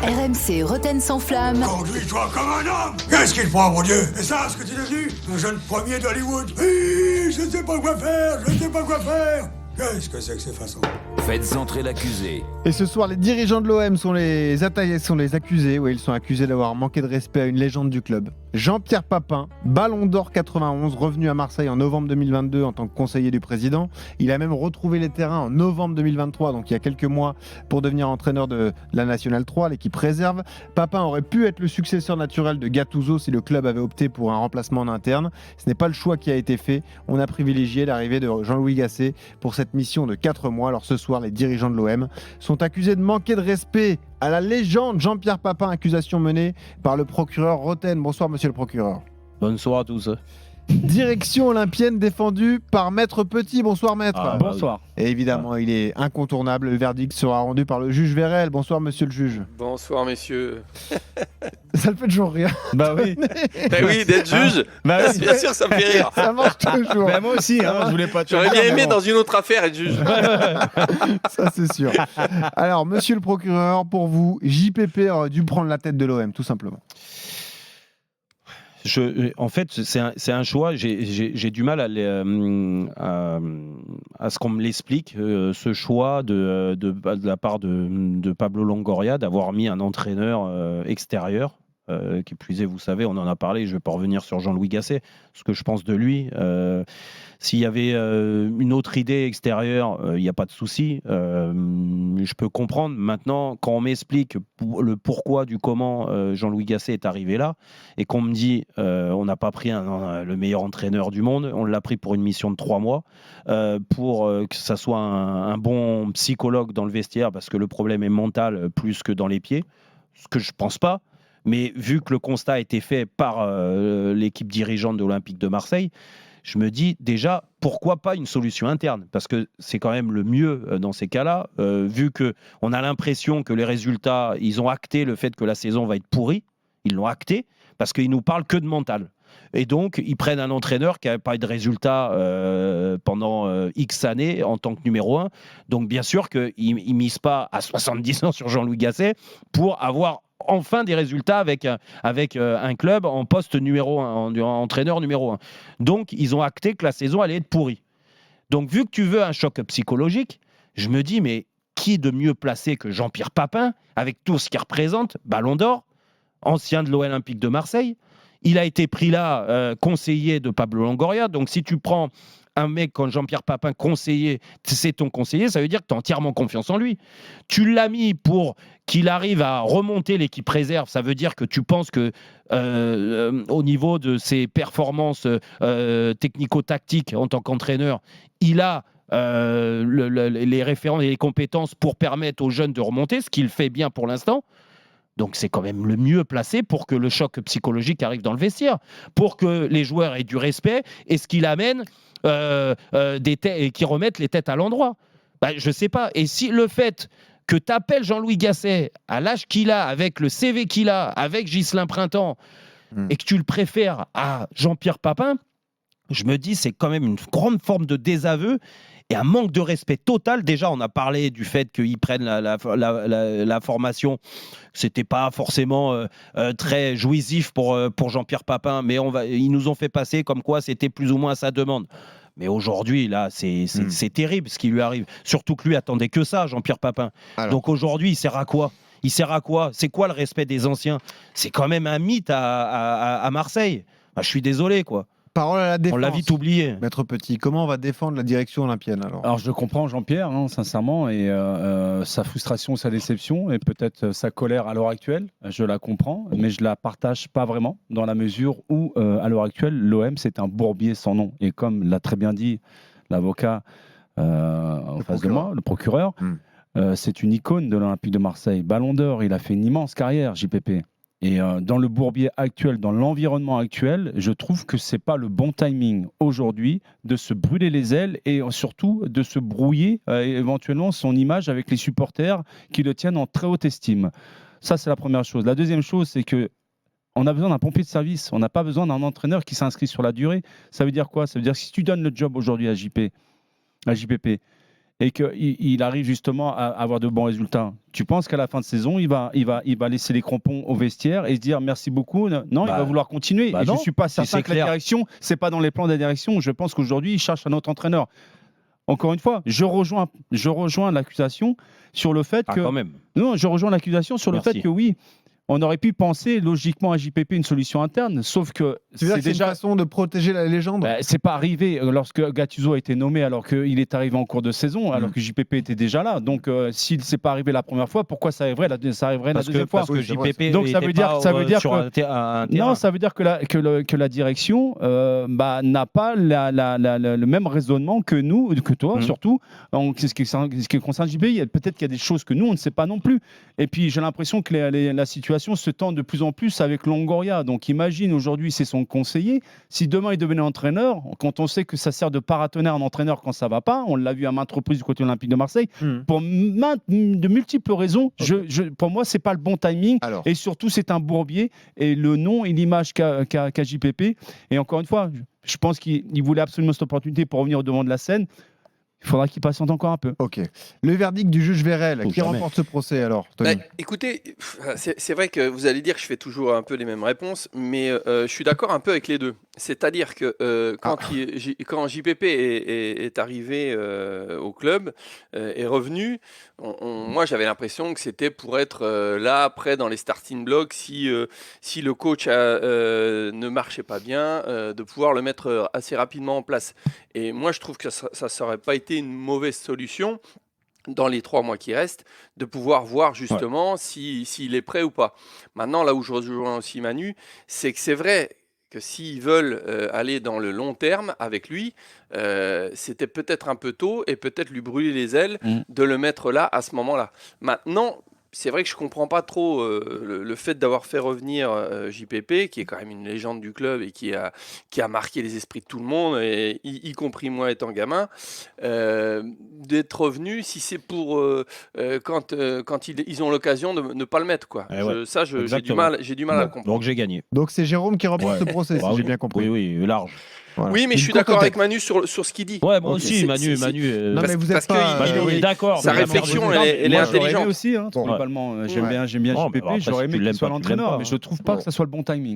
RMC Rotten sans flamme. Conduis-toi comme un homme. Qu'est-ce qu'il prend, mon Dieu? C'est ça ce que tu es devenu? Un jeune premier d'Hollywood? Oui, je ne sais pas quoi faire, je ne sais pas quoi faire. Qu'est-ce que c'est que ces façons? Faites entrer l'accusé. Et ce soir, les dirigeants de l'OM sont les accusés. Oui, ils sont accusés d'avoir manqué de respect à une légende du club. Jean-Pierre Papin, Ballon d'Or 91, revenu à Marseille en novembre 2022 en tant que conseiller du président. Il a même retrouvé les terrains en novembre 2023, donc il y a quelques mois, pour devenir entraîneur de la Nationale 3, l'équipe réserve. Papin aurait pu être le successeur naturel de Gattuso si le club avait opté pour un remplacement en interne. Ce n'est pas le choix qui a été fait. On a privilégié l'arrivée de Jean-Louis Gasset pour cette mission de 4 mois. Alors ce soir, les dirigeants de l'OM sont accusés de manquer de respect à la légende Jean-Pierre Papin, accusation menée par le procureur Rotten. Bonsoir monsieur le procureur. Bonsoir à tous. Direction olympienne défendue par Maître Petit. Bonsoir Maître. Bonsoir. Et évidemment, il est incontournable. Le verdict sera rendu par le juge Vérel. Bonsoir monsieur le juge. Bonsoir messieurs. Ça le fait toujours rire. Bah oui. Bah oui, d'être juge, Bah bien sûr ça me fait rire. Ça marche toujours. Bah moi aussi, je voulais pas te J'aurais bien dire, aimé mais bon. dans une autre affaire être juge. Ça c'est sûr. Alors monsieur le procureur, pour vous, JPP aurait dû prendre la tête de l'OM, tout simplement. En fait, c'est un choix. J'ai du mal à ce qu'on me l'explique, ce choix de la part de Pablo Longoria d'avoir mis un entraîneur extérieur. Qui plus est, vous savez, on en a parlé, je ne vais pas revenir sur Jean-Louis Gasset, ce que je pense de lui. S'il y avait une autre idée extérieure, il n'y a pas de souci. Je peux comprendre. Maintenant, quand on m'explique le pourquoi du comment Jean-Louis Gasset est arrivé là, et qu'on me dit on n'a pas pris le meilleur entraîneur du monde, on l'a pris pour une mission de 3 mois, pour que ça soit un bon psychologue dans le vestiaire, parce que le problème est mental plus que dans les pieds, ce que je ne pense pas. Mais vu que le constat a été fait par l'équipe dirigeante de l'Olympique de Marseille, je me dis déjà, pourquoi pas une solution interne? Parce que c'est quand même le mieux dans ces cas-là, vu qu'on a l'impression que les résultats, ils ont acté le fait que la saison va être pourrie, ils l'ont acté, parce qu'ils nous parlent que de mental. Et donc, ils prennent un entraîneur qui n'avait pas eu de résultats pendant X années en tant que numéro 1. Donc, bien sûr qu'ils ne misent pas à 70 ans sur Jean-Louis Gasset pour avoir enfin des résultats avec un club en poste numéro 1, en entraîneur numéro 1. Donc, ils ont acté que la saison allait être pourrie. Donc, vu que tu veux un choc psychologique, je me dis, mais qui de mieux placé que Jean-Pierre Papin, avec tout ce qu'il représente, Ballon d'Or, ancien de l'Olympique de Marseille. Il a été pris là, conseiller de Pablo Longoria. Donc, si tu prends un mec comme Jean-Pierre Papin, conseiller, c'est ton conseiller, ça veut dire que tu as entièrement confiance en lui. Tu l'as mis pour qu'il arrive à remonter l'équipe réserve. Ça veut dire que tu penses que au niveau de ses performances technico-tactiques en tant qu'entraîneur, il a les références et les compétences pour permettre aux jeunes de remonter, ce qu'il fait bien pour l'instant. Donc c'est quand même le mieux placé pour que le choc psychologique arrive dans le vestiaire, pour que les joueurs aient du respect et ce qu'il amène et qui remettent les têtes à l'endroit. Je sais pas. Et si le fait que tu appelles Jean-Louis Gasset à l'âge qu'il a, avec le CV qu'il a, avec Ghislain Printemps, et que tu le préfères à Jean-Pierre Papin, je me dis c'est quand même une grande forme de désaveu et un manque de respect total. Déjà, on a parlé du fait qu'ils prennent la formation. C'était pas forcément très jouissif pour Jean-Pierre Papin, mais ils nous ont fait passer comme quoi c'était plus ou moins à sa demande. Mais aujourd'hui, là, c'est terrible ce qui lui arrive. Surtout que lui attendait que ça, Jean-Pierre Papin. Alors. Donc aujourd'hui, il sert à quoi ? C'est quoi le respect des anciens ? C'est quand même un mythe à Marseille. Je suis désolé, quoi. Parole à la défense. On l'a vite oublié. Maître Petit, comment on va défendre la direction olympienne alors je comprends Jean-Pierre, sincèrement, et sa frustration, sa déception, et peut-être sa colère à l'heure actuelle. Je la comprends, mais je la partage pas vraiment, dans la mesure où, à l'heure actuelle, l'OM, c'est un bourbier sans nom. Et comme l'a très bien dit l'avocat en face de moi, le procureur, c'est une icône de l'Olympique de Marseille. Ballon d'Or, il a fait une immense carrière, JPP. Et dans le bourbier actuel, dans l'environnement actuel, je trouve que ce n'est pas le bon timing aujourd'hui de se brûler les ailes et surtout de se brouiller éventuellement son image avec les supporters qui le tiennent en très haute estime. Ça, c'est la première chose. La deuxième chose, c'est qu'on a besoin d'un pompier de service. On n'a pas besoin d'un entraîneur qui s'inscrit sur la durée. Ça veut dire quoi ? Ça veut dire que si tu donnes le job aujourd'hui à JPP et qu'il arrive justement à avoir de bons résultats, tu penses qu'à la fin de saison, il va laisser les crampons au vestiaire et se dire merci beaucoup? Non, il va vouloir continuer. bah Et je non, ne suis pas si certain c'est que la clair. direction, c'est pas dans les plans de la direction. Je pense qu'aujourd'hui, il cherche un autre entraîneur. Encore une fois, je rejoins l'accusation sur le fait que... Quand même. Non, je rejoins l'accusation sur le Merci. fait que oui, on aurait pu penser logiquement à JPP une solution interne, sauf que Tu veux dire que c'est déjà... une façon de protéger la légende? C'est pas arrivé lorsque Gattuso a été nommé alors qu'il est arrivé en cours de saison, alors que JPP était déjà là. Donc s'il s'est pas arrivé la première fois, pourquoi ça arriverait la deuxième fois? Parce que JPP Donc ça veut dire sur que un terrain. non, ça veut dire que la direction n'a pas le même raisonnement que nous, que toi surtout, ce qui concerne JPP. Peut-être qu'il y a des choses que nous on ne sait pas non plus. Et puis j'ai l'impression que la situation se tend de plus en plus avec Longoria. Donc imagine aujourd'hui c'est son conseiller. Si demain il devenait entraîneur, quand on sait que ça sert de paratonnerre à un entraîneur quand ça va pas, on l'a vu à maintes reprises du côté olympique de Marseille, pour de multiples raisons, pour moi c'est pas le bon timing. Alors. Et surtout c'est un bourbier et le nom et l'image qu'a JPP. Et encore une fois, je pense qu'il voulait absolument cette opportunité pour revenir au devant de la scène. Il faudra qu'il patiente encore un peu. Ok. Le verdict du juge Vérel, qui jamais. remporte ce procès alors, Tony? Écoutez, c'est vrai que vous allez dire que je fais toujours un peu les mêmes réponses, mais je suis d'accord un peu avec les deux. C'est-à-dire que quand JPP est arrivé au club, est revenu, moi j'avais l'impression que c'était pour être là après dans les starting blocks si le coach ne marchait pas bien, de pouvoir le mettre assez rapidement en place. Et moi je trouve que ça n'aurait pas été une mauvaise solution dans les 3 mois qui restent, de pouvoir voir justement s'il est prêt ou pas. Maintenant, là où je rejoins aussi Manu, c'est que c'est vrai que s'ils veulent aller dans le long terme avec lui, c'était peut-être un peu tôt et peut-être lui brûler les ailes de le mettre là à ce moment-là. Maintenant, c'est vrai que je ne comprends pas trop le fait d'avoir fait revenir JPP, qui est quand même une légende du club et qui a marqué les esprits de tout le monde, et, y compris moi étant gamin, d'être revenu si c'est pour quand ils ont l'occasion de ne pas le mettre. Quoi. J'ai du mal à le comprendre. Donc j'ai gagné. Donc c'est Jérôme qui remporte ce procès, si j'ai bien compris. Oui, large. Voilà. Oui, mais Une je suis d'accord courte avec tête. Manu sur ce qu'il dit. Ouais, moi Ok, aussi, c'est- Manu. Non, mais vous parce êtes pas. que Oui, d'accord. sa mais réflexion, vraiment, elle est Moi, j'aurais aimé intelligente. aussi, globalement. J'aime bien Ouais. JPP, Bon, mais après, j'aurais si aimé tu l'aimes qu'il soit pas, tu l'entraîneur, l'aimes pas, mais hein. je trouve pas que ça soit le bon timing.